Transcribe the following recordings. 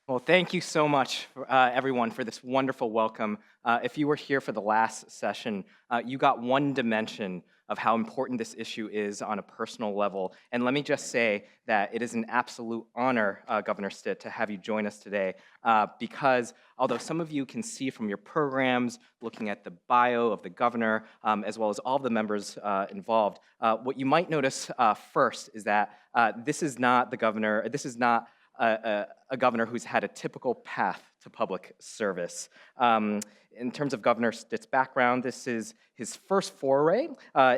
Well, thank you so much, everyone, for this wonderful welcome. If you were here for the last session, you got one dimension of how important this issue is on a personal level. And let me just say that it is an absolute honor, Governor Stitt, to have you join us today, because although some of you can see from your programs, looking at the bio of the governor, as well as all of the members involved, what you might notice first is that this is not the governor, this is not a governor who's had a typical path to public service. In terms of Governor Stitt's background, this is his first foray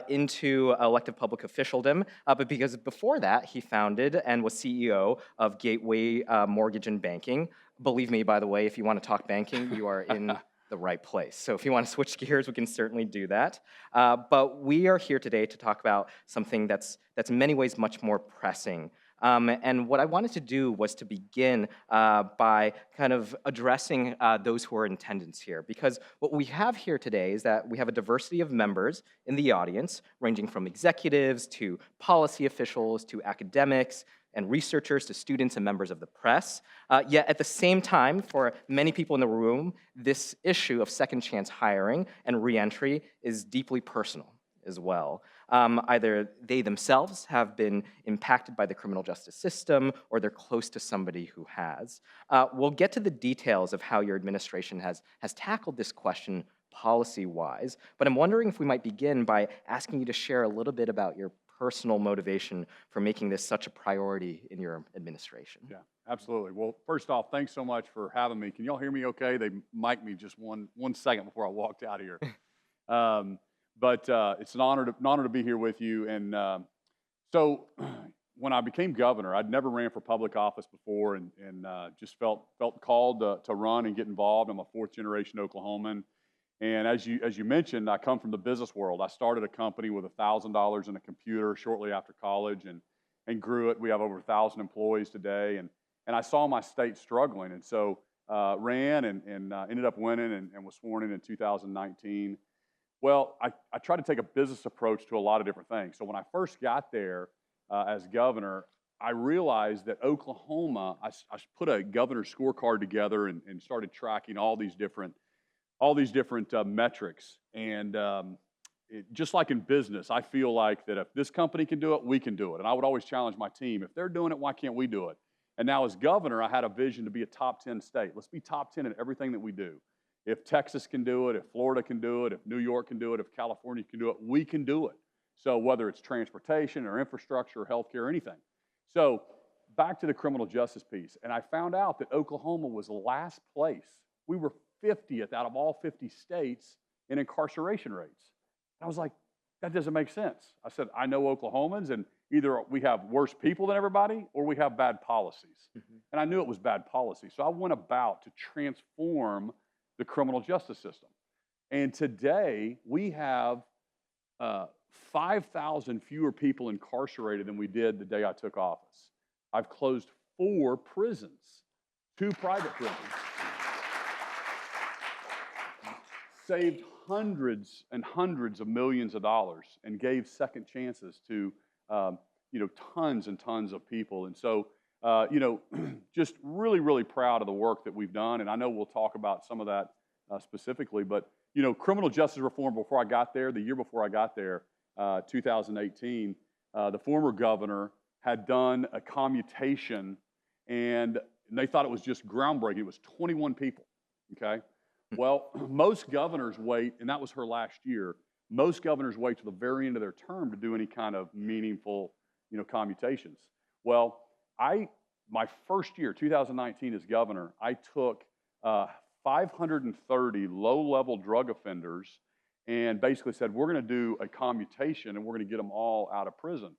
into elective public officialdom, but because before that, he founded and was CEO of Gateway Mortgage and Banking. Believe me, by the way, if you want to talk banking, you are in the right place. So if you want to switch gears, we can certainly do that. But we are here today to talk about something that's in many ways much more pressing. And what I wanted to do was to begin by kind of addressing those who are in attendance here. Because what we have here today is that we have a diversity of members in the audience, ranging from executives to policy officials to academics and researchers to students and members of the press. Yet at the same time, for many people in the room, this issue of second chance hiring and reentry is deeply personal as well. Either they themselves have been impacted by the criminal justice system or they're close to somebody who has. We'll get to the details of how your administration has tackled this question policy-wise, but I'm wondering if we might begin by asking you to share a little bit about your personal motivation for making this such a priority in your administration. Yeah, absolutely. Well, first off, thanks so much for having me. Can y'all hear me okay? They mic'd me just one second before I walked out of here. But it's an honor to be here with you. And so when I became governor, I'd never ran for public office before and just felt called to run and get involved. I'm a fourth generation Oklahoman. And as you mentioned, I come from the business world. I started a company with $1,000 in a computer shortly after college and grew it. We have over 1,000 employees today. And I saw my state struggling. And so ran and ended up winning and was sworn in 2019. Well, I tried to take a business approach to a lot of different things. So when I first got there as governor, I realized that Oklahoma, I put a governor's scorecard together and started tracking all these different metrics. And just like in business, I feel like that if this company can do it, we can do it. And I would always challenge my team, if they're doing it, why can't we do it? And now as governor, I had a vision to be a top 10 state. Let's be top 10 in everything that we do. If Texas can do it, if Florida can do it, if New York can do it, if California can do it, we can do it. So whether it's transportation or infrastructure or healthcare or anything. So back to the criminal justice piece. And I found out that Oklahoma was last place. We were 50th out of all 50 states in incarceration rates. I was like, that doesn't make sense. I said, I know Oklahomans, and either we have worse people than everybody or we have bad policies. And I knew it was bad policy. So I went about to transform the criminal justice system. And today, we have 5,000 fewer people incarcerated than we did the day I took office. I've closed 4 prisons, 2 private prisons, saved hundreds and hundreds of millions of dollars, and gave second chances to tons and tons of people. And so just really, really proud of the work that we've done. And I know we'll talk about some of that specifically, but, criminal justice reform before I got there, the year before I got there, 2018, the former governor had done a commutation and they thought it was just groundbreaking. It was 21 people, okay? Well, most governors wait, and that was her last year, most governors wait till the very end of their term to do any kind of meaningful, commutations. Well, my first year, 2019 as governor, I took 530 low-level drug offenders and basically said, we're going to do a commutation and we're going to get them all out of prison.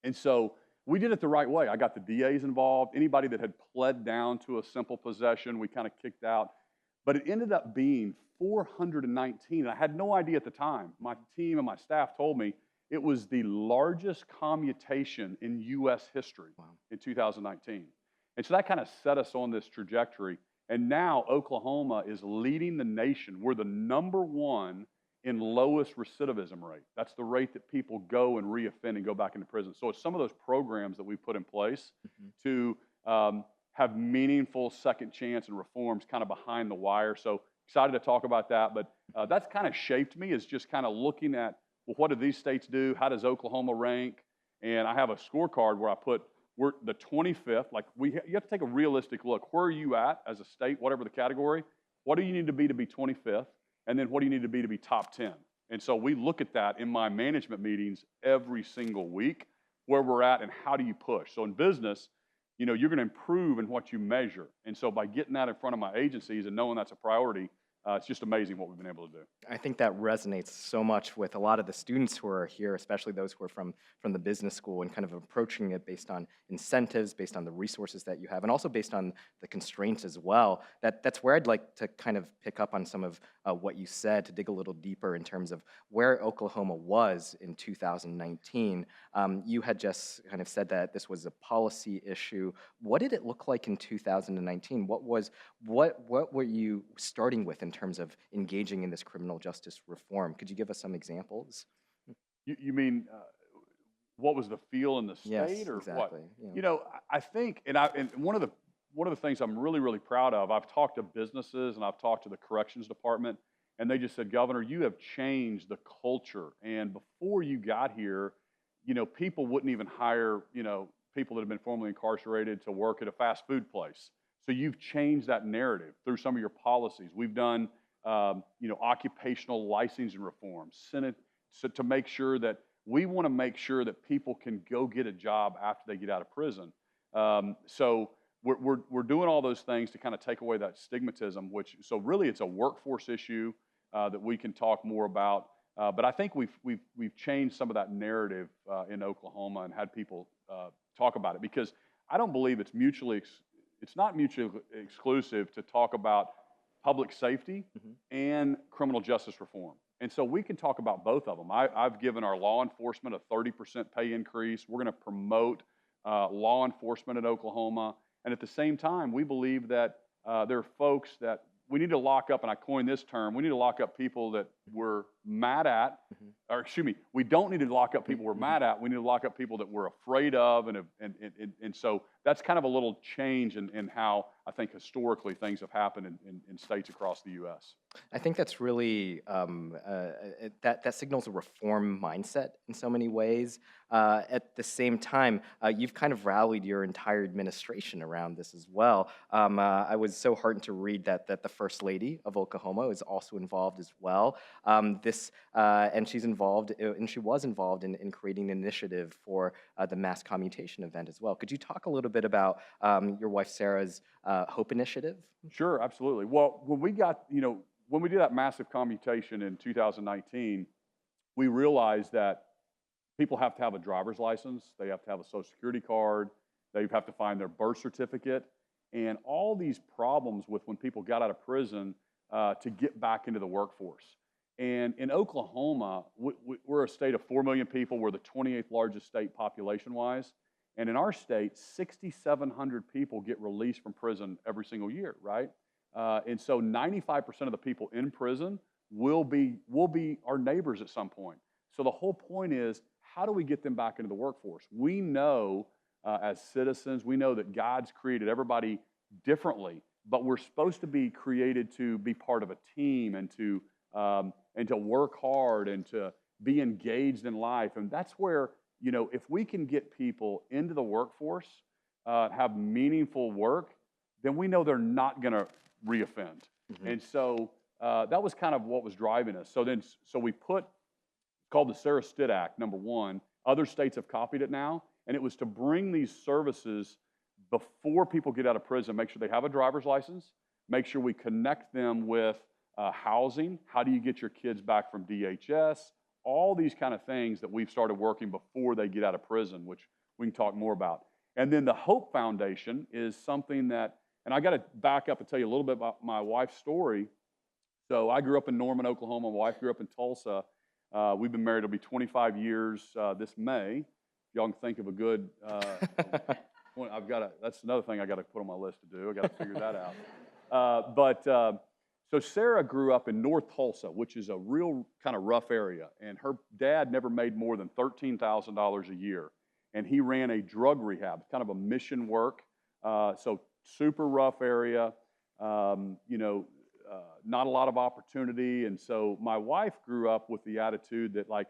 And so we did it the right way. I got the DAs involved. Anybody that had pled down to a simple possession, we kind of kicked out. But it ended up being 419. I had no idea at the time. My team and my staff told me it was the largest commutation in U.S. history in 2019. And so that kind of set us on this trajectory. And now Oklahoma is leading the nation. We're the #1 in lowest recidivism rate. That's the rate that people go and reoffend and go back into prison. So it's some of those programs that we put in place to have meaningful second chance and reforms kind of behind the wire. So excited to talk about that. But that's kind of shaped me, is just kind of looking at, well, what do these states do? How does Oklahoma rank? And I have a scorecard where I put, we're the 25th. Like you have to take a realistic look. Where are you at as a state, whatever the category? What do you need to be 25th? And then what do you need to be top 10? And so we look at that in my management meetings every single week, where we're at and how do you push. So in business, you're going to improve in what you measure. And so by getting that in front of my agencies and knowing that's a priority, it's just amazing what we've been able to do. I think that resonates so much with a lot of the students who are here, especially those who are from the business school, and kind of approaching it based on incentives, based on the resources that you have, and also based on the constraints as well. That's where I'd like to kind of pick up on some of what you said, to dig a little deeper in terms of where Oklahoma was in 2019. You had just kind of said that this was a policy issue. What did it look like in 2019? What were you starting with in terms of engaging in this criminal justice reform? Could you give us some examples? You mean what was the feel in the state, yes, or exactly. what? Yeah. I think, and one of the things I'm really, really proud of, I've talked to businesses and I've talked to the corrections department, and they just said, Governor, you have changed the culture. And before you got here, people wouldn't even hire, people that have been formerly incarcerated to work at a fast food place. So you've changed that narrative through some of your policies. We've done, occupational licensing reforms, so to make sure that we want to make sure that people can go get a job after they get out of prison. So we're doing all those things to kind of take away that stigmatism. So really, it's a workforce issue that we can talk more about. But I think we've changed some of that narrative in Oklahoma and had people talk about it, because I don't believe it's not mutually exclusive to talk about public safety and criminal justice reform. And so we can talk about both of them. I've given our law enforcement a 30% pay increase. We're going to promote law enforcement in Oklahoma. And at the same time, we believe that there are folks that we need to lock up, and I coined this term, we need to lock up people that we're mad at, or excuse me, we don't need to lock up people we're mad at, we need to lock up people that we're afraid of, and so that's kind of a little change in how I think historically things have happened in states across the U.S. I think that's really, that signals a reform mindset in so many ways. At the same time, you've kind of rallied your entire administration around this as well. I was so heartened to read that the First Lady of Oklahoma is also involved as well. And she was involved in creating an initiative for the mass commutation event as well. Could you talk a little bit about your wife Sarah's HOPE initiative? Sure, absolutely. Well, when we did that massive commutation in 2019, we realized that people have to have a driver's license, they have to have a Social Security card, they have to find their birth certificate, and all these problems with when people got out of prison to get back into the workforce. And in Oklahoma, we're a state of 4 million people. We're the 28th largest state population-wise. And in our state, 6,700 people get released from prison every single year, right? And so 95% of the people in prison will be our neighbors at some point. So the whole point is, how do we get them back into the workforce? We know as citizens, we know that God's created everybody differently, but we're supposed to be created to be part of a team and to work hard and to be engaged in life. And that's where, if we can get people into the workforce, have meaningful work, then we know they're not going to reoffend. And so that was kind of what was driving us. So we it's called the Sarah Stitt Act, number one. Other states have copied it now, and it was to bring these services before people get out of prison, make sure they have a driver's license, make sure we connect them with housing. How do you get your kids back from DHS? All these kind of things that we've started working before they get out of prison, which we can talk more about. And then the Hope Foundation is something that, and I got to back up and tell you a little bit about my wife's story. So I grew up in Norman, Oklahoma. My wife grew up in Tulsa. We've been married, it'll be 25 years this May. Y'all can think of a good, that's another thing I got to put on my list to do. I got to figure that out. So Sarah grew up in North Tulsa, which is a real kind of rough area. And her dad never made more than $13,000 a year. And he ran a drug rehab, kind of a mission work. So super rough area, you know, not a lot of opportunity. And so my wife grew up with the attitude that, like,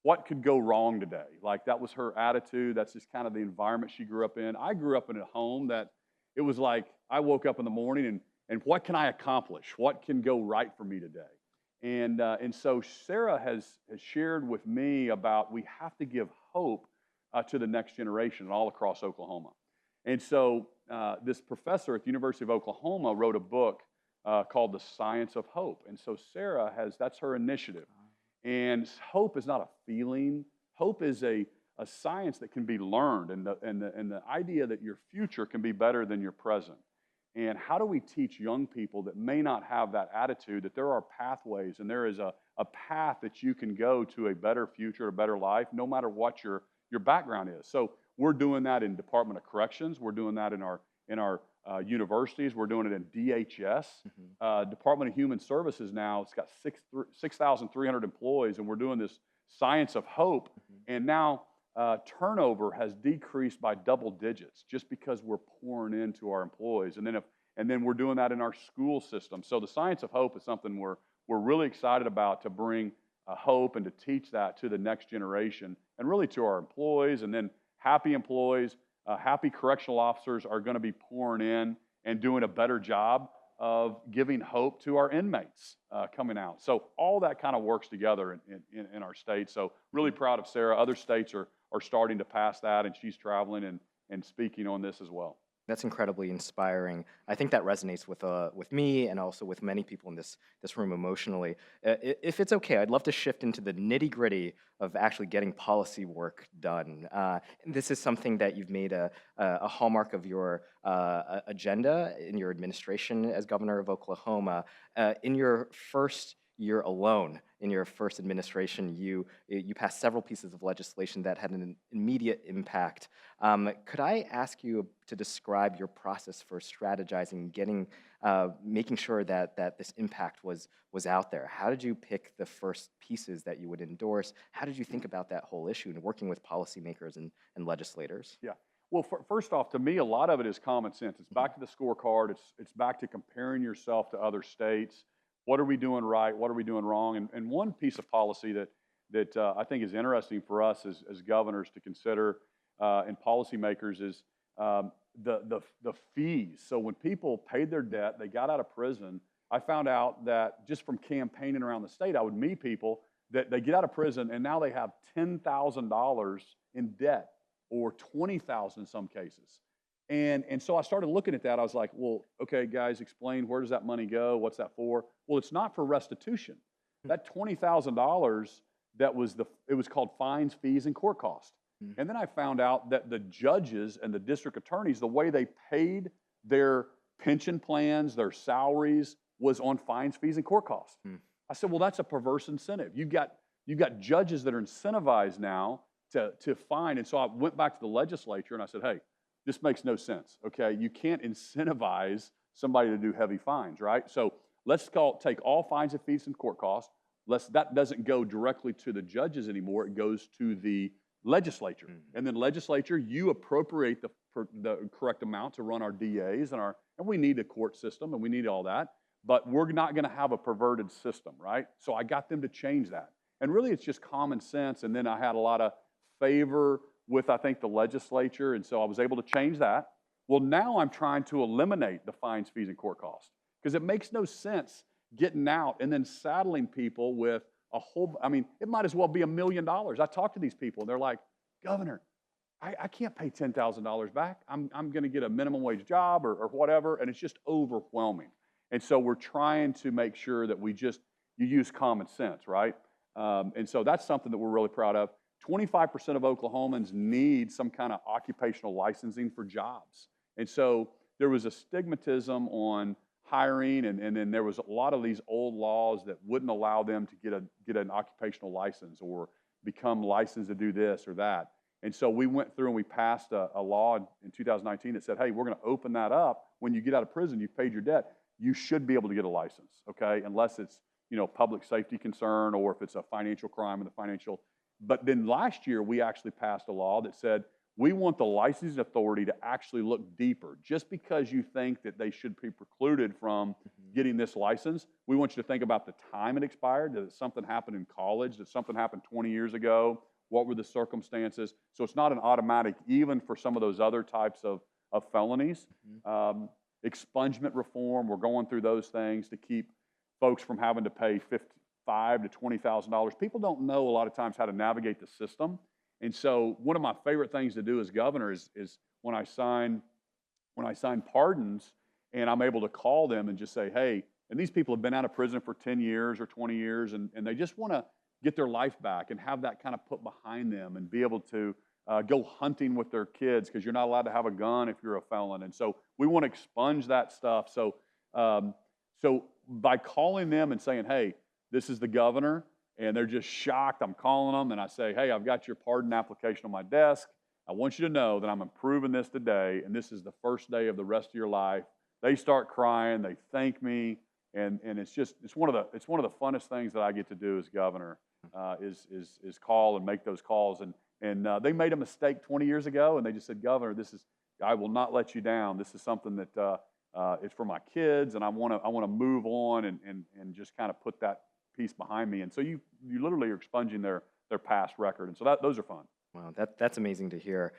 what could go wrong today? Like, that was her attitude. That's just kind of the environment she grew up in. I grew up in a home that it was like I woke up in the morning and what can I accomplish? What can go right for me today? And so Sarah has shared with me about we have to give hope to the next generation all across Oklahoma. And so this professor at the University of Oklahoma wrote a book called The Science of Hope. And so Sarah that's her initiative. And hope is not a feeling. Hope is a science that can be learned, and the idea that your future can be better than your present. And how do we teach young people that may not have that attitude, that there are pathways and there is a path that you can go to a better future, a better life, no matter what your background is. So we're doing that in Department of Corrections. We're doing that in our universities. We're doing it in DHS. Department of Human Services now, it's got 6,300 employees, and we're doing this Science of Hope. And now turnover has decreased by double digits just because we're pouring into our employees. And then we're doing that in our school system. So the Science of Hope is something we're really excited about, to bring hope and to teach that to the next generation and really to our employees. And then happy employees, happy correctional officers are going to be pouring in and doing a better job of giving hope to our inmates coming out. So all that kind of works together in our state. So really proud of Sarah. Other states are starting to pass that, and she's traveling and speaking on this as well. That's incredibly inspiring. I think that resonates with me and also with many people in this room emotionally. If it's okay, I'd love to shift into the nitty-gritty of actually getting policy work done. This is something that you've made a hallmark of your agenda in your administration as governor of Oklahoma. In your first year alone, in your first administration, you passed several pieces of legislation that had an immediate impact. Could I ask you to describe your process for strategizing, making sure that this impact was out there? How did you pick the first pieces that you would endorse? How did you think about that whole issue and working with policymakers and legislators? Yeah. Well, first off, to me, a lot of it is common sense. It's back to the scorecard. It's back to comparing yourself to other states. What are we doing right? What are we doing wrong? And one piece of policy that I think is interesting for us as governors to consider and policymakers is the fees. So when people paid their debt, they got out of prison, I found out that just from campaigning around the state, I would meet people that they get out of prison and now they have $10,000 in debt, or $20,000 in some cases. And so I started looking at that. I was like, well, okay, guys, explain, where does that money go? What's that for? Well, it's not for restitution. That $20,000, it was called fines, fees, and court costs. And then I found out that the judges and the district attorneys, the way they paid their pension plans, their salaries, was on fines, fees, and court costs. I said, well, that's a perverse incentive. You've got judges that are incentivized now to fine. And so I went back to the legislature and I said, hey, this makes no sense, okay? You can't incentivize somebody to do heavy fines, right? So let's take all fines and fees and court costs. That doesn't go directly to the judges anymore. It goes to the legislature. And then legislature, you appropriate the correct amount to run our DAs and we need a court system and we need all that, but we're not gonna have a perverted system, right? So I got them to change that. And really it's just common sense. And then I had a lot of favor with, I think, the legislature, and so I was able to change that. Well, now I'm trying to eliminate the fines, fees, and court costs, because it makes no sense getting out and then saddling people with it might as well be $1 million. I talk to these people, and they're like, Governor, I can't pay $10,000 back. I'm going to get a minimum wage job or whatever, and it's just overwhelming. And so we're trying to make sure that you use common sense, right? And so that's something that we're really proud of. 25% of Oklahomans need some kind of occupational licensing for jobs. And so there was a stigmatism on hiring, and then there was a lot of these old laws that wouldn't allow them to get an occupational license or become licensed to do this or that. And so we went through and we passed a law in 2019 that said, hey, we're going to open that up. When you get out of prison, you've paid your debt, you should be able to get a license, okay? Unless it's, public safety concern or if it's a financial crime in the financial. But then last year, we actually passed a law that said We want the licensing authority to actually look deeper. Just because you think that they should be precluded from getting this license, we want you to think about the time it expired. Did something happen in college? Did something happen 20 years ago? What were the circumstances? So it's not an automatic, even for some of those other types of felonies. Expungement reform, we're going through those things to keep folks from having to pay $5,000 to $20,000. People don't know a lot of times how to navigate the system. And so one of my favorite things to do as governor is when I sign pardons and I'm able to call them and just say, hey, and these people have been out of prison for 10 years or 20 years, and they just want to get their life back and have that kind of put behind them and be able to go hunting with their kids, because you're not allowed to have a gun if you're a felon. And so we want to expunge that stuff. So, so by calling them and saying, hey, this is the governor, and they're just shocked, I'm calling them and I say, hey, I've got your pardon application on my desk. I want you to know that I'm approving this today, and this is the first day of the rest of your life. They start crying, they thank me, and it's one of the funnest things that I get to do as governor, is call and make those calls. And they made a mistake 20 years ago, and they just said, Governor, I will not let you down. This is something that is for my kids, and I want to move on and just kind of put that piece behind me. And so you literally are expunging their past record, and so those are fun. Wow, that's amazing to hear.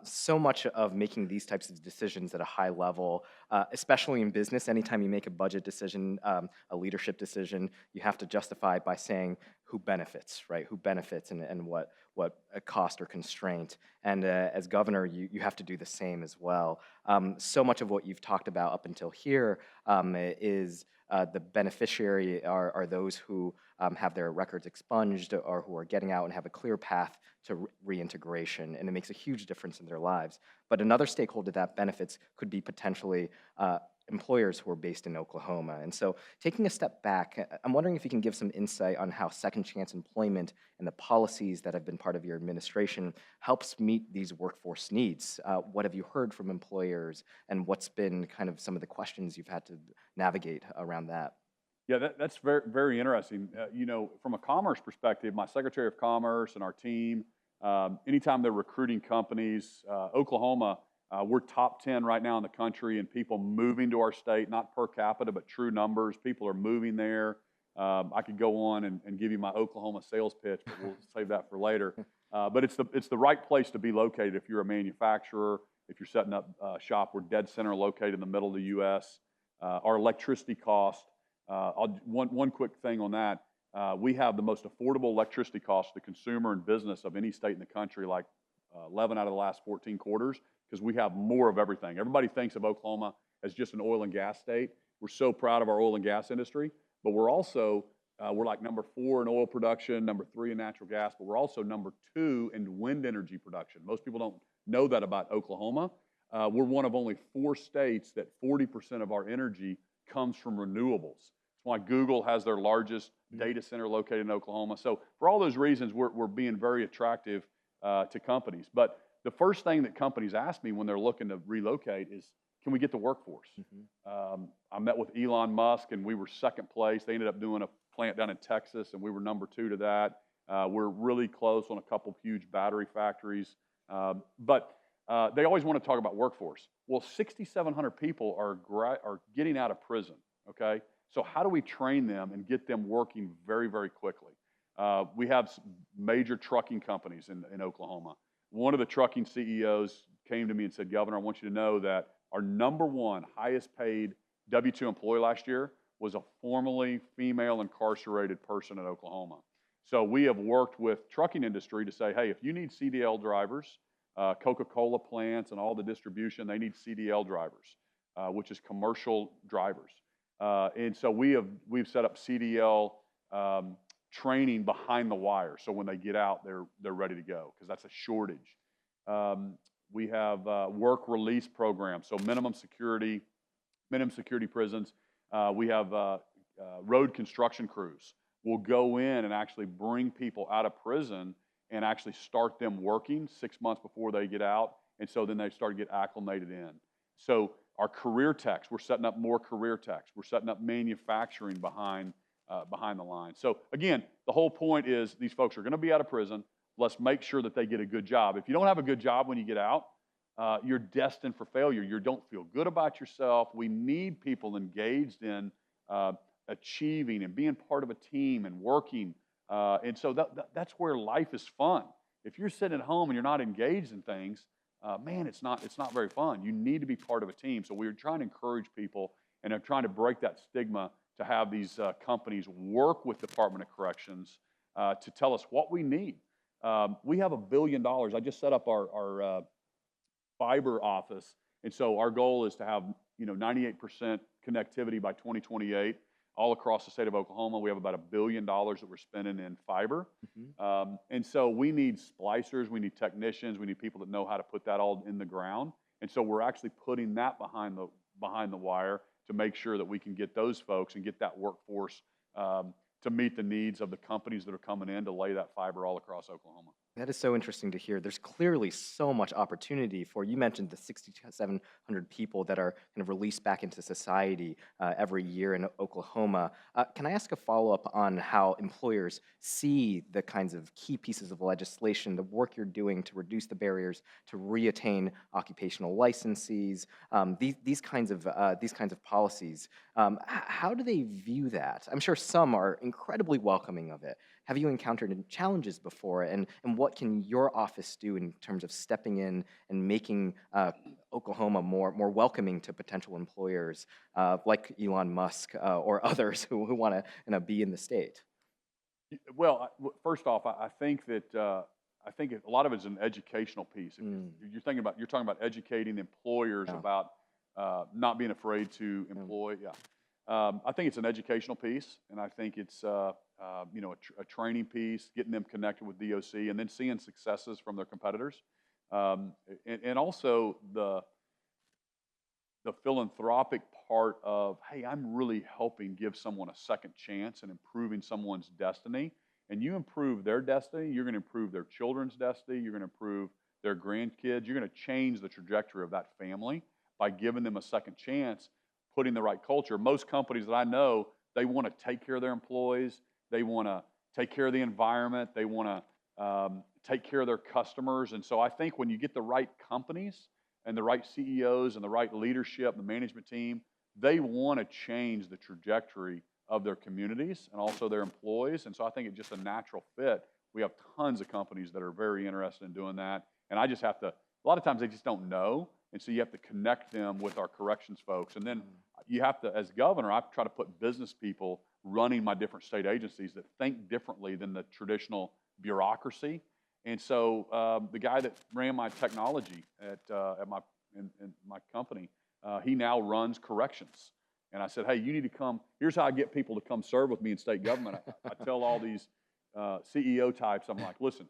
So much of making these types of decisions at a high level, especially in business, anytime you make a budget decision, a leadership decision, you have to justify it by saying who benefits, right? Who benefits and what a cost or constraint. And as governor, you have to do the same as well. So much of what you've talked about up until here is the beneficiary are those who have their records expunged or who are getting out and have a clear path to reintegration, and it makes a huge difference in their lives. But another stakeholder that benefits could be potentially employers who are based in Oklahoma. And so taking a step back, I'm wondering if you can give some insight on how second chance employment and the policies that have been part of your administration helps meet these workforce needs. What have you heard from employers, and what's been kind of some of the questions you've had to navigate around that? Yeah, that's very, very interesting. From a commerce perspective, my Secretary of Commerce and our team, anytime they're recruiting companies, Oklahoma, we're top 10 right now in the country in people moving to our state, not per capita, but true numbers. People are moving there. I could go on and give you my Oklahoma sales pitch, but we'll save that for later. But it's the right place to be located if you're a manufacturer, if you're setting up shop. We're dead center located in the middle of the U.S. Our electricity cost, one quick thing on that. We have the most affordable electricity cost to consumer and business of any state in the country, like 11 out of the last 14 quarters, because we have more of everything. Everybody thinks of Oklahoma as just an oil and gas state. We're so proud of our oil and gas industry, but we're also, we're like number 4 in oil production, number 3 in natural gas, but we're also number 2 in wind energy production. Most people don't know that about Oklahoma. We're one of only 4 states that 40% of our energy comes from renewables. That's why Google has their largest data center located in Oklahoma. So for all those reasons, we're being very attractive to companies. But the first thing that companies ask me when they're looking to relocate is, can we get the workforce? I met with Elon Musk, and we were second place. They ended up doing a plant down in Texas, and we were number 2 to that. We're really close on a couple huge battery factories. But they always want to talk about workforce. Well, 6,700 people are getting out of prison, okay? So how do we train them and get them working very, very quickly? We have major trucking companies in Oklahoma. One of the trucking CEOs came to me and said, Governor, I want you to know that our number 1 highest paid W-2 employee last year was a formerly female incarcerated person in Oklahoma. So we have worked with trucking industry to say, hey, if you need CDL drivers, Coca-Cola plants and all the distribution, they need CDL drivers, which is commercial drivers. And so we've set up CDL training behind the wire, so when they get out, they're ready to go, because that's a shortage. We have work release programs, so minimum security prisons. We have road construction crews. We'll go in and actually bring people out of prison and actually start them working 6 months before they get out, and so then they start to get acclimated in. So our career techs, we're setting up more career techs. We're setting up manufacturing behind the line. So again, the whole point is these folks are going to be out of prison. let's make sure that they get a good job. If you don't have a good job when you get out, you're destined for failure. You don't feel good about yourself. We need people engaged in achieving and being part of a team and working. And so that's where life is fun. If you're sitting at home and you're not engaged in things, man, it's not very fun. You need to be part of a team. So we're trying to encourage people, and I'm trying to break that stigma to have these companies work with Department of Corrections to tell us what we need. We have $1 billion. I just set up our fiber office, and so our goal is to have 98% connectivity by 2028 all across the state of Oklahoma. We have about $1 billion that we're spending in fiber, and so we need splicers, we need technicians, we need people that know how to put that all in the ground, and so we're actually putting that behind the wire to make sure that we can get those folks and get that workforce to meet the needs of the companies that are coming in to lay that fiber all across Oklahoma. That is so interesting to hear. There's clearly so much opportunity for, you mentioned the 6,700 people that are kind of released back into society every year in Oklahoma. Can I ask a follow-up on how employers see the kinds of key pieces of legislation, the work you're doing to reduce the barriers to reattain occupational licensees, these kinds of policies? How do they view that? I'm sure some are incredibly welcoming of it. Have you encountered challenges before, and what can your office do in terms of stepping in and making Oklahoma more welcoming to potential employers like Elon Musk or others who want to be in the state? Well, first off, I think that a lot of it is an educational piece. You're talking about educating employers about not being afraid to employ. I think it's an educational piece, and I think it's a training piece, getting them connected with DOC, and then seeing successes from their competitors, and also the philanthropic part of, hey, I'm really helping give someone a second chance and improving someone's destiny. And you improve their destiny, you're going to improve their children's destiny, you're going to improve their grandkids, you're going to change the trajectory of that family by giving them a second chance, putting the right culture. Most companies that I know, they want to take care of their employees, they want to take care of the environment, they want to take care of their customers. And so I think when you get the right companies and the right CEOs and the right leadership, the management team, they want to change the trajectory of their communities and also their employees. And so I think it's just a natural fit. We have tons of companies that are very interested in doing that. And I just have to, a lot of times they just don't know. And so you have to connect them with our corrections folks. And then you have to, as governor, I try to put business people running my different state agencies that think differently than the traditional bureaucracy. And so the guy that ran my technology at my company, he now runs corrections. And I said, hey, you need to come. Here's how I get people to come serve with me in state government. I tell all these CEO types, I'm like, listen,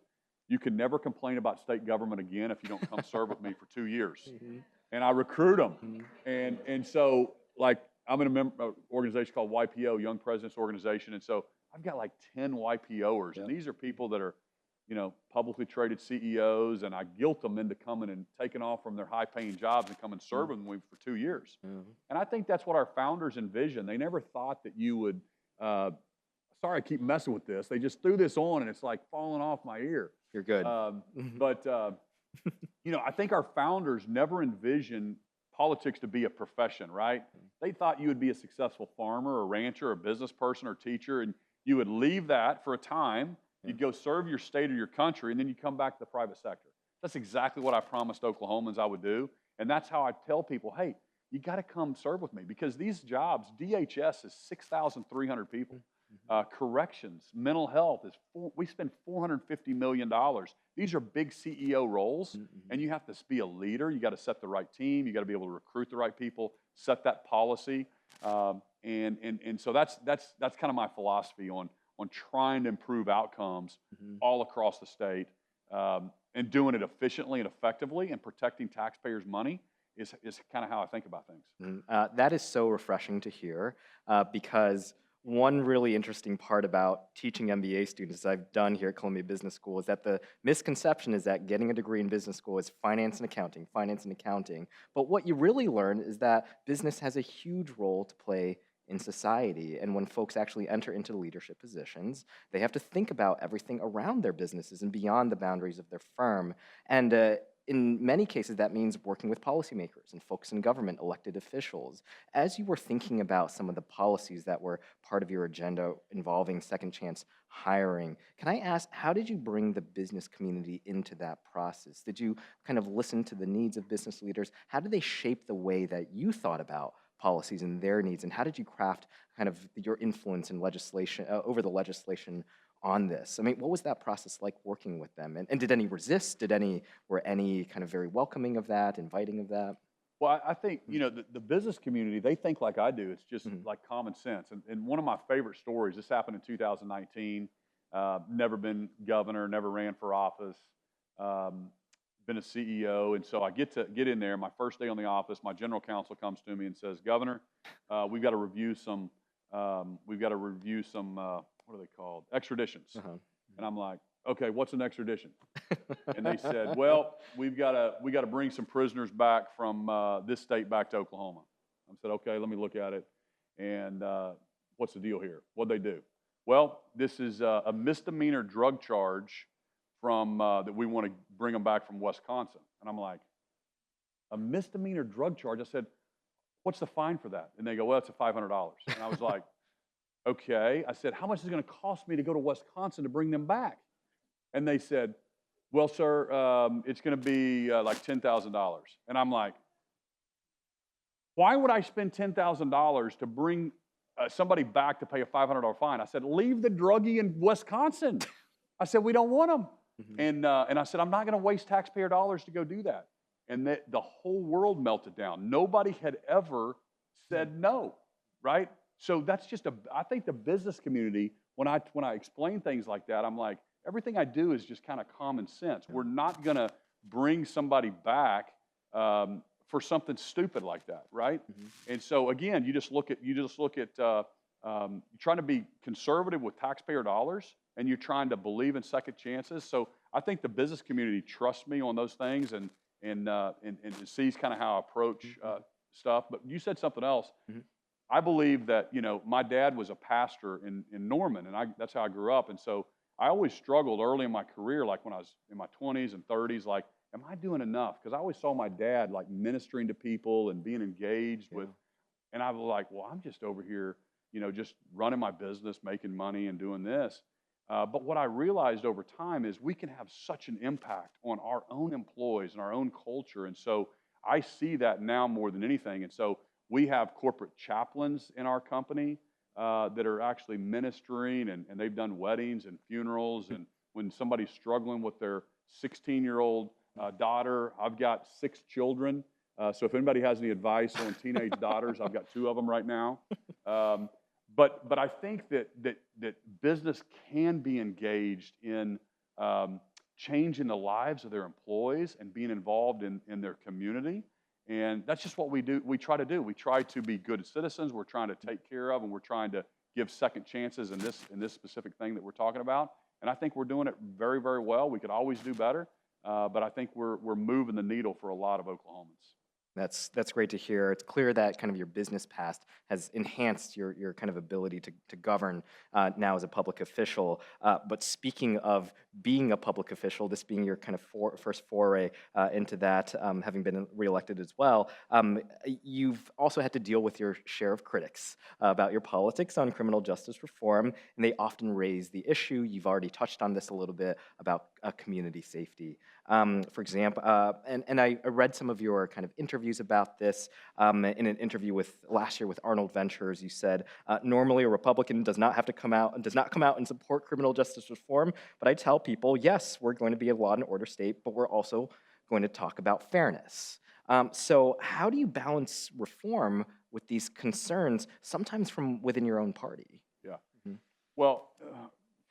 you can never complain about state government again if you don't come serve with me for 2 years. And I recruit them. And so, like, I'm in an organization called YPO, Young Presidents Organization. And so I've got like 10 YPOers. And these are people that are, publicly traded CEOs, and I guilt them into coming and taking off from their high-paying jobs and come and serve with me for 2 years. And I think that's what our founders envisioned. They never thought that you would, sorry I keep messing with this, they just threw this on and it's like falling off my ear. You're good. But I think our founders never envisioned politics to be a profession, right? They thought you would be a successful farmer or rancher or business person or teacher, and you would leave that for a time. You'd go serve your state or your country, and then you come back to the private sector. That's exactly what I promised Oklahomans I would do. And that's how I tell people, hey, you got to come serve with me, because these jobs, DHS is 6,300 people. Corrections, mental health, we spend $450 million. These are big CEO roles, and you have to be a leader. You got to set the right team. You got to be able to recruit the right people, set that policy. And so that's kind of my philosophy on trying to improve outcomes all across the state, and doing it efficiently and effectively, and protecting taxpayers' money is kind of how I think about things. That is so refreshing to hear, because one really interesting part about teaching MBA students, as I've done here at Columbia Business School, is that the misconception is that getting a degree in business school is finance and accounting. But what you really learn is that business has a huge role to play in society. And when folks actually enter into leadership positions, they have to think about everything around their businesses and beyond the boundaries of their firm. And in many cases, that means working with policymakers and folks in government, elected officials. As you were thinking about some of the policies that were part of your agenda involving second chance hiring, can I ask, how did you bring the business community into that process? Did you kind of listen to the needs of business leaders? How did they shape the way that you thought about policies and their needs? And how did you craft kind of your influence in legislation, over the legislation on this? I mean, what was that process like working with them? And did any resist? Were any kind of very welcoming of that, inviting of that? Well, I think, the business community, they think like I do. It's just like common sense. And one of my favorite stories, this happened in 2019, never been governor, never ran for office, been a CEO. And so I get in there, my first day on the office, my general counsel comes to me and says, Governor, we've got to review some, what are they called? Extraditions. And I'm like, okay, what's an extradition? And they said, well, we got to bring some prisoners back from this state back to Oklahoma. I said, okay, let me look at it. And what's the deal here? What'd they do? Well, this is a misdemeanor drug charge from that we want to bring them back from Wisconsin. And I'm like, a misdemeanor drug charge? I said, what's the fine for that? And they go, well, it's $500. And I was like, okay. I said, how much is it going to cost me to go to Wisconsin to bring them back? And they said, well, sir, it's going to be like $10,000. And I'm like, why would I spend $10,000 to bring somebody back to pay a $500 fine? I said, leave the druggie in Wisconsin. I said, we don't want them. And I said, I'm not going to waste taxpayer dollars to go do that. And the whole world melted down. Nobody had ever said no, right? So that's I think the business community, when I explain things like that, I'm like, everything I do is just kind of common sense. We're not going to bring somebody back for something stupid like that, right? And so again, you just look at you're trying to be conservative with taxpayer dollars, and you're trying to believe in second chances. So I think the business community trusts me on those things and sees kind of how I approach stuff. But you said something else. I believe that, my dad was a pastor in Norman, and that's how I grew up. And so I always struggled early in my career, like when I was in my 20s and 30s, like, am I doing enough? Because I always saw my dad like ministering to people and being engaged with, and I was like, well, I'm just over here, just running my business, making money and doing this. But what I realized over time is we can have such an impact on our own employees and our own culture. And so I see that now more than anything. And so we have corporate chaplains in our company that are actually ministering, and they've done weddings and funerals. And when somebody's struggling with their 16-year-old daughter, I've got 6 children. So if anybody has any advice on teenage daughters, I've got 2 of them right now. But I think that business can be engaged in changing the lives of their employees and being involved in their community. And that's just what we do. We try to do. We try to be good citizens. We're trying to take care of, and we're trying to give second chances in this specific thing that we're talking about. And I think we're doing it very, very well. We could always do better, but I think we're moving the needle for a lot of Oklahomans. That's great to hear. It's clear that kind of your business past has enhanced your kind of ability to govern now as a public official. But speaking of being a public official, this being your kind of first foray into that, having been reelected as well, you've also had to deal with your share of critics about your politics on criminal justice reform, and they often raise the issue. You've already touched on this a little bit about community safety. For example, and I read some of your kind of interviews about this. In an interview last year with Arnold Ventures, you said, normally a Republican does not come out and support criminal justice reform, but I tell people, yes, we're going to be a law and order state, but we're also going to talk about fairness. So how do you balance reform with these concerns, sometimes from within your own party? Yeah. Well,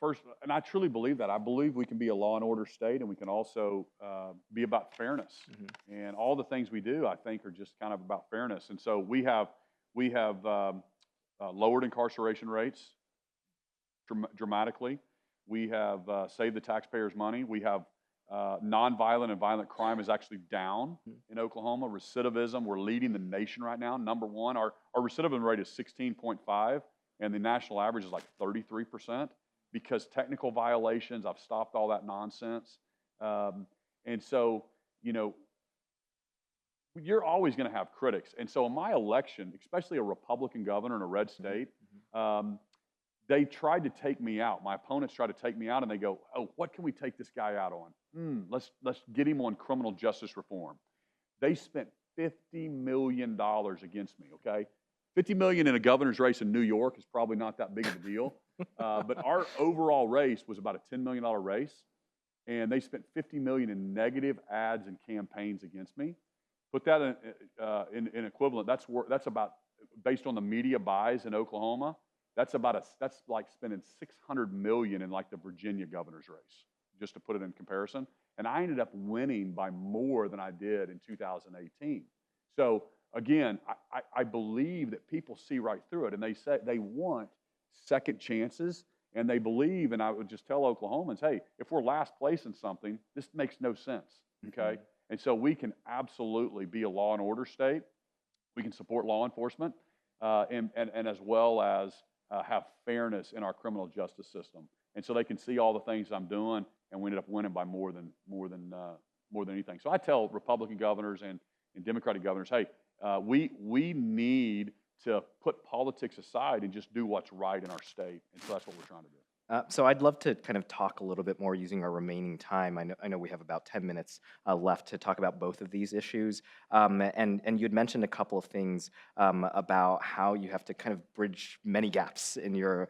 first, and I truly believe that. I believe we can be a law and order state, and we can also be about fairness. And all the things we do, I think, are just kind of about fairness. And so we have lowered incarceration rates dramatically. We have saved the taxpayers money. We have Nonviolent and violent crime is actually down in Oklahoma. Recidivism, we're leading the nation right now, number one. Our recidivism rate is 16.5, and the national average is like 33%, because technical violations, I've stopped all that nonsense. And so, you know, you're always going to have critics. And so in my election, especially a Republican governor in a red state, they tried to take me out. My opponents tried to take me out, and they go, "Oh, what can we take this guy out on? Let's get him on criminal justice reform." They spent $50 million against me, okay? $50 million in a governor's race in New York is probably not that big of a deal. But our overall race was about a $10 million race, and they spent $50 million in negative ads and campaigns against me. Put that in equivalent, that's about, based on the media buys in Oklahoma, that's like spending $600 million in like the Virginia governor's race, just to put it in comparison. And I ended up winning by more than I did in 2018. So again, I believe that people see right through it, and they say they want second chances, and they believe, and I would just tell Oklahomans, hey, if we're last place in something, this makes no sense, okay? And so we can absolutely be a law and order state. We can support law enforcement, and as well as have fairness in our criminal justice system. And so they can see all the things I'm doing, and we ended up winning by more than anything. So I tell Republican governors and Democratic governors, hey, we need to put politics aside and just do what's right in our state. And so that's what we're trying to do. So I'd love to kind of talk a little bit more using our remaining time. I know we have about 10 minutes left to talk about both of these issues. And you had mentioned a couple of things about how you have to kind of bridge many gaps in your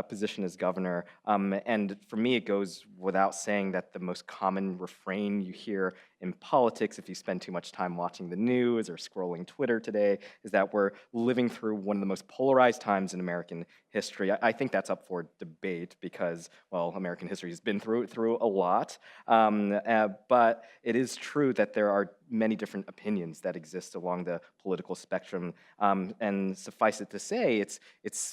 position as governor. And for me, it goes without saying that the most common refrain you hear in politics, if you spend too much time watching the news or scrolling Twitter today, is that we're living through one of the most polarized times in American history. I think that's up for debate because, well, American history has been through a lot. But it is true that there are many different opinions that exist along the political spectrum. And suffice it to say,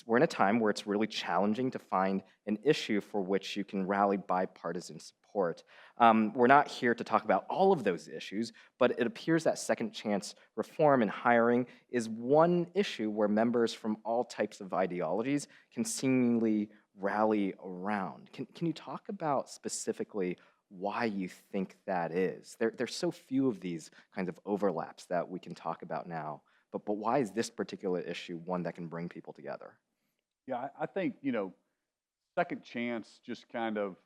we're in a time where it's really challenging to find an issue for which you can rally bipartisan support. We're not here to talk about all of those issues, but it appears that second chance reform and hiring is one issue where members from all types of ideologies can seemingly rally around. Can you talk about specifically why you think that is? There's so few of these kinds of overlaps that we can talk about now, but why is this particular issue one that can bring people together? Yeah, I think, second chance just kind of,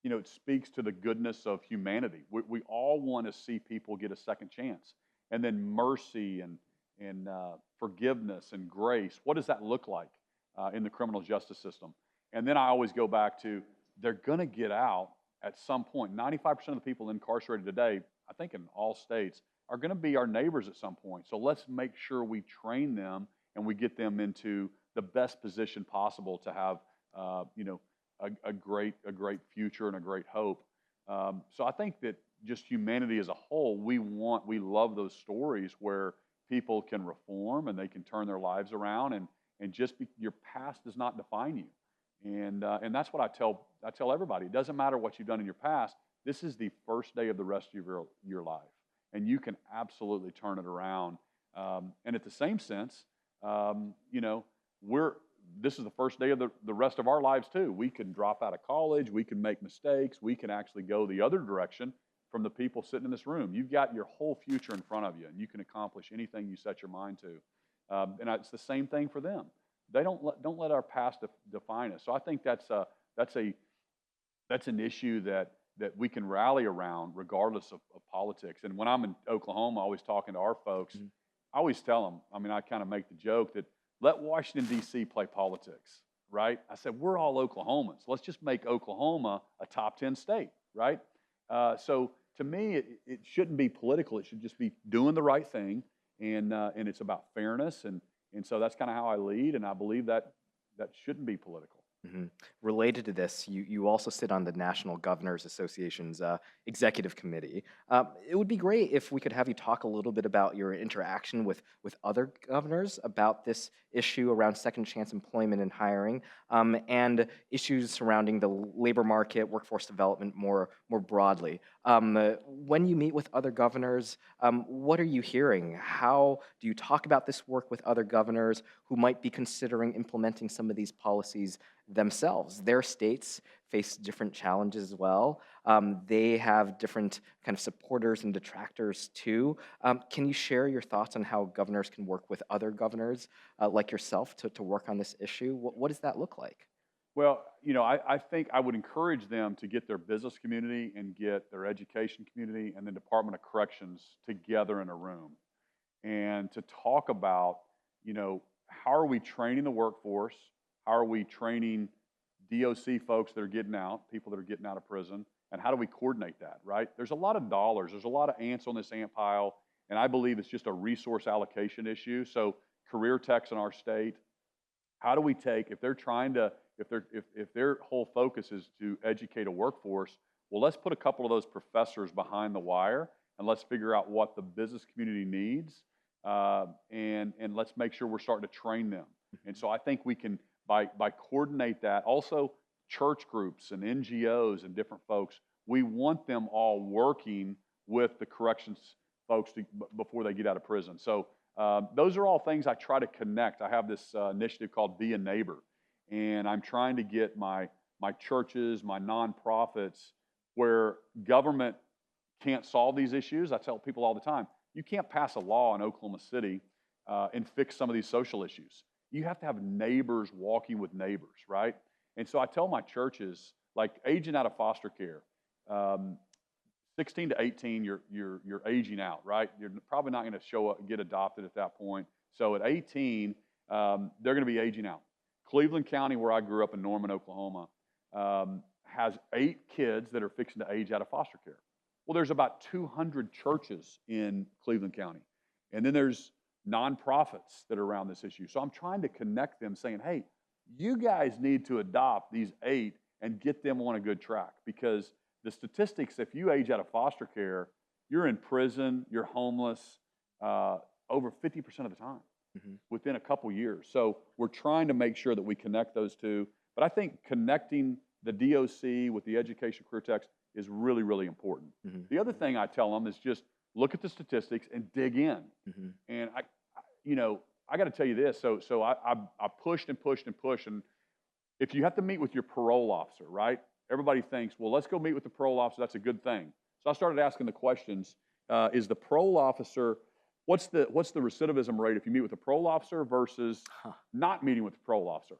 it speaks to the goodness of humanity. We all want to see people get a second chance. And then mercy and forgiveness and grace, what does that look like in the criminal justice system? And then I always go back to, they're going to get out at some point. 95% of the people incarcerated today, I think in all states, are going to be our neighbors at some point. So let's make sure we train them and we get them into the best position possible to have, a great future and a great hope. So I think that just humanity as a whole, we love those stories where people can reform and they can turn their lives around, and just your past does not define you. And that's what I tell everybody. It doesn't matter what you've done in your past. This is the first day of the rest of your life, and you can absolutely turn it around. And at the same sense, this is the first day of the rest of our lives too. We can drop out of college. We can make mistakes. We can actually go the other direction from the people sitting in this room. You've got your whole future in front of you, and you can accomplish anything you set your mind to. And it's the same thing for them. They don't let our past define us. So I think that's an issue that we can rally around regardless of politics. And when I'm in Oklahoma, always talking to our folks, I always tell them, I kind of make the joke that let Washington, D.C. play politics, right? I said, we're all Oklahomans. Let's just make Oklahoma a top 10 state, right? So to me, it shouldn't be political. It should just be doing the right thing, and it's about fairness. And so that's kind of how I lead, and I believe that shouldn't be political. Mhm. Related to this, you also sit on the National Governors Association's executive committee. It would be great if we could have you talk a little bit about your interaction with other governors about this issue around second chance employment and hiring, and issues surrounding the labor market, workforce development more broadly. When you meet with other governors, what are you hearing? How do you talk about this work with other governors who might be considering implementing some of these policies themselves? Their states face different challenges as well. They have different kind of supporters and detractors too. Can you share your thoughts on how governors can work with other governors like yourself to work on this issue? What does that look like? Well, I think I would encourage them to get their business community and get their education community and the Department of Corrections together in a room and to talk about, how are we training the workforce? How are we training DOC folks that are getting out, people that are getting out of prison? And how do we coordinate that, right? There's a lot of dollars. There's a lot of ants on this ant pile. And I believe it's just a resource allocation issue. So career techs in our state, how do we take, if they're trying to, if their whole focus is to educate a workforce, well, let's put a couple of those professors behind the wire and let's figure out what the business community needs, and let's make sure we're starting to train them. And so I think we can, by coordinate that, also church groups and NGOs and different folks, we want them all working with the corrections folks before they get out of prison. So those are all things I try to connect. I have this initiative called Be a Neighbor, and I'm trying to get my churches, my nonprofits, where government can't solve these issues. I tell people all the time, you can't pass a law in Oklahoma City and fix some of these social issues. You have to have neighbors walking with neighbors, right? And so I tell my churches, like aging out of foster care, 16 to 18, you're aging out, right? You're probably not going to show up and get adopted at that point. So at 18, they're going to be aging out. Cleveland County, where I grew up in Norman, Oklahoma, has 8 kids that are fixing to age out of foster care. Well, there's about 200 churches in Cleveland County. And then there's nonprofits that are around this issue. So I'm trying to connect them saying, hey, you guys need to adopt these 8 and get them on a good track, because the statistics, if you age out of foster care, you're in prison, you're homeless over 50% of the time within a couple years. So we're trying to make sure that we connect those two. But I think connecting the DOC with the education career techs is really, really important. The other thing I tell them is just look at the statistics and dig in. And I got to tell you this. So I pushed and pushed and pushed. And if you have to meet with your parole officer, right? Everybody thinks, well, let's go meet with the parole officer. That's a good thing. So I started asking the questions. Is the parole officer, what's the recidivism rate if you meet with a parole officer versus not meeting with the parole officer?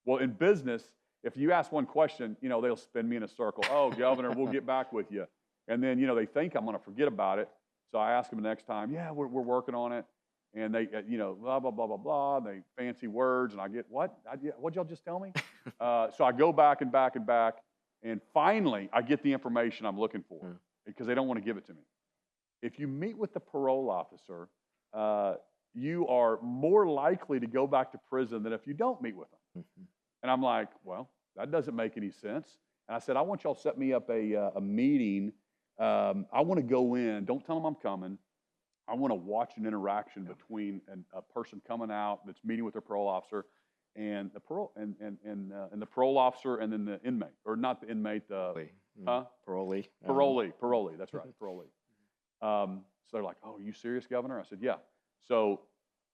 Well, in business, if you ask one question, they'll spin me in a circle. Oh, Governor, we'll get back with you. And then, they think I'm going to forget about it. So I ask them the next time, yeah, we're working on it. And they, blah, blah, blah, blah, blah. They fancy words. And I get, what? What'd y'all just tell me? So I go back and back and back. And finally, I get the information I'm looking for because they don't want to give it to me. If you meet with the parole officer, you are more likely to go back to prison than if you don't meet with them. And I'm like, well, that doesn't make any sense. And I said, I want y'all to set me up a meeting. I want to go in. Don't tell them I'm coming. I want to watch an interaction between a person coming out that's meeting with their parole officer and the parole and the parole officer, and then the inmate, or not the inmate, Parolee. Parolee. That's right, parolee. So they're like, "Oh, are you serious, Governor?" I said, "Yeah." So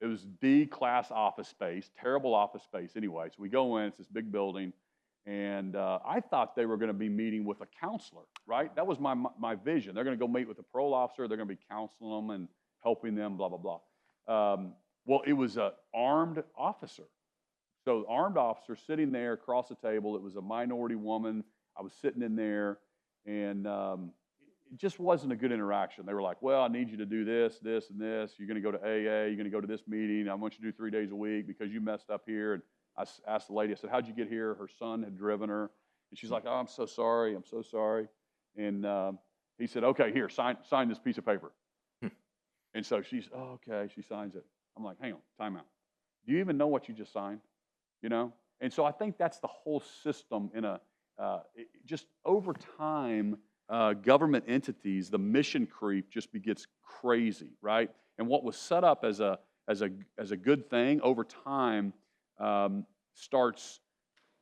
it was D-class office space, terrible office space. Anyway, so we go in. It's this big building, and I thought they were going to be meeting with a counselor. Right? That was my vision. They're going to go meet with a parole officer. They're going to be counseling them and helping them. Blah blah blah. Well, it was an armed officer. So the armed officer sitting there across the table. It was a minority woman. I was sitting in there, and it just wasn't a good interaction. They were like, well, I need you to do this, this, and this. You're going to go to AA. You're going to go to this meeting. I want you to do 3 days a week because you messed up here. And I asked the lady, I said, how'd you get here? Her son had driven her. And she's like, oh, I'm so sorry. I'm so sorry. And he said, okay, here, sign this piece of paper. And so she's, oh, okay. She signs it. I'm like, hang on, time out. Do you even know what you just signed? And so I think that's the whole system just over time, government entities, the mission creep just gets crazy, right? And what was set up as a good thing over time starts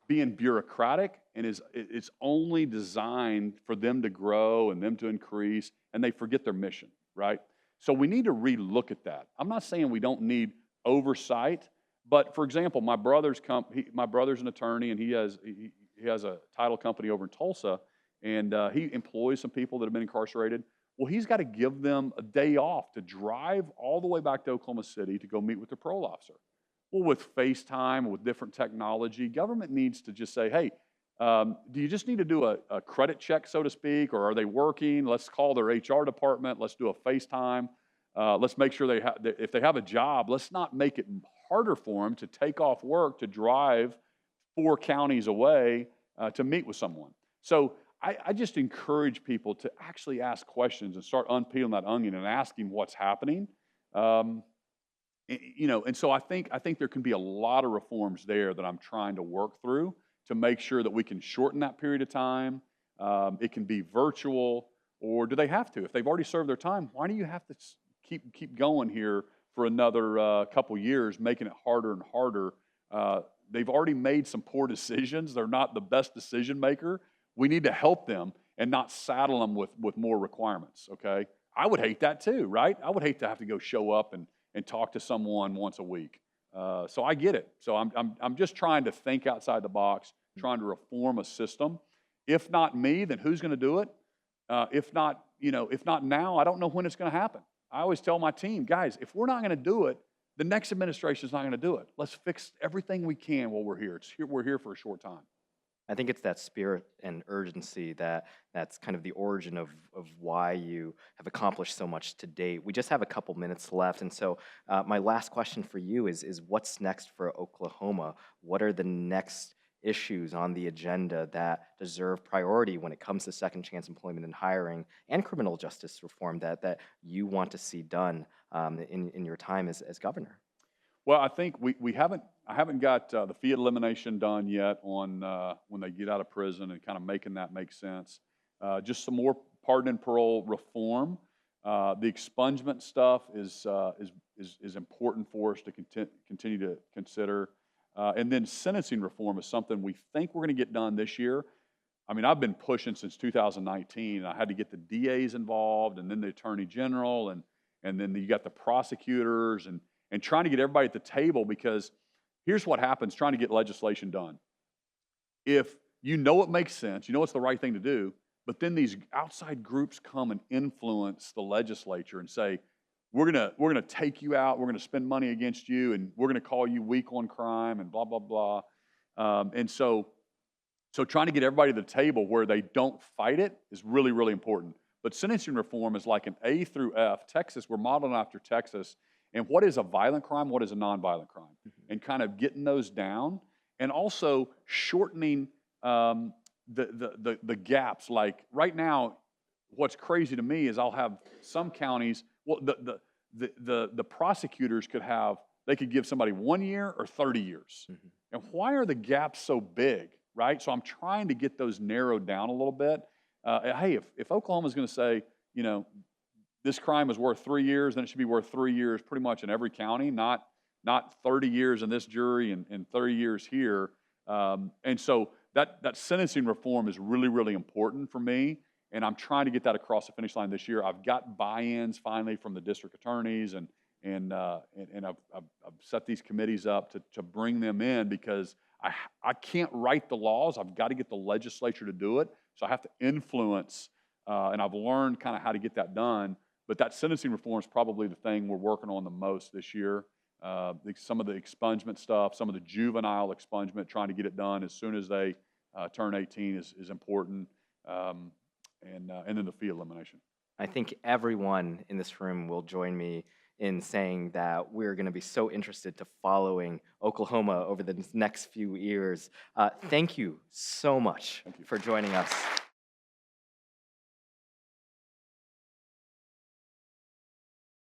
being bureaucratic and it's only designed for them to grow and them to increase, and they forget their mission, right? So we need to relook at that. I'm not saying we don't need oversight, but for example, my brother's an attorney, and he has a title company over in Tulsa, and he employs some people that have been incarcerated. Well, he's got to give them a day off to drive all the way back to Oklahoma City to go meet with the parole officer. Well, with FaceTime, with different technology, government needs to just say, hey, do you just need to do a credit check, so to speak, or are they working? Let's call their HR department. Let's do a FaceTime. Let's make sure if they have a job, let's not make it harder for them to take off work to drive 4 counties away to meet with someone. So I just encourage people to actually ask questions and start unpeeling that onion and asking what's happening. And so I think there can be a lot of reforms there that I'm trying to work through to make sure that we can shorten that period of time. It can be virtual, or do they have to? If they've already served their time, why do you have to keep going here for another couple years, making it harder and harder? They've already made some poor decisions. They're not the best decision maker. We need to help them and not saddle them with more requirements, okay? I would hate that too, right? I would hate to have to go show up and talk to someone once a week. So I get it. So I'm just trying to think outside the box, trying to reform a system. If not me, then who's going to do it? If not now, I don't know when it's going to happen. I always tell my team, guys, if we're not going to do it, the next administration is not going to do it. Let's fix everything we can while we're here. We're here for a short time. I think it's that spirit and urgency that's kind of the origin of why you have accomplished so much to date. We just have a couple minutes left, and so my last question for you is what's next for Oklahoma? What are the next issues on the agenda that deserve priority when it comes to second chance employment and hiring and criminal justice reform that you want to see done in your time as governor? Well, I think I haven't got the fee elimination done yet on when they get out of prison and kind of making that make sense. Just some more pardon and parole reform. The expungement stuff is important for us to continue to consider. And then sentencing reform is something we think we're going to get done this year. I mean, I've been pushing since 2019. And I had to get the DAs involved, and then the Attorney General, and then you got the prosecutors, and trying to get everybody at the table, because here's what happens trying to get legislation done. If you know it makes sense, you know it's the right thing to do, but then these outside groups come and influence the legislature and say, we're gonna take you out, we're gonna spend money against you, and we're gonna call you weak on crime, and blah, blah, blah. And so trying to get everybody to the table where they don't fight it is really, really important. But sentencing reform is like an A through F. Texas, we're modeling after Texas. And what is a violent crime? What is a nonviolent crime? Mm-hmm. And kind of getting those down, and also shortening the gaps. Like right now, what's crazy to me is I'll have some counties. Well, the prosecutors could give somebody 1 year or 30 years. Mm-hmm. And why are the gaps so big, right? So I'm trying to get those narrowed down a little bit. Hey, if Oklahoma's going to say, this crime is worth 3 years, then it should be worth 3 years pretty much in every county, not 30 years in this jury and 30 years here. And so that sentencing reform is really, really important for me, and I'm trying to get that across the finish line this year. I've got buy-ins finally from the district attorneys, and I've set these committees up to bring them in, because I can't write the laws. I've got to get the legislature to do it, so I have to influence, and I've learned kind of how to get that done. But that sentencing reform is probably the thing we're working on the most this year. Some of the expungement stuff, some of the juvenile expungement, trying to get it done as soon as they turn 18 is important, and then the fee elimination. I think everyone in this room will join me in saying that we're going to be so interested to following Oklahoma over the next few years. Thank you so much for joining us.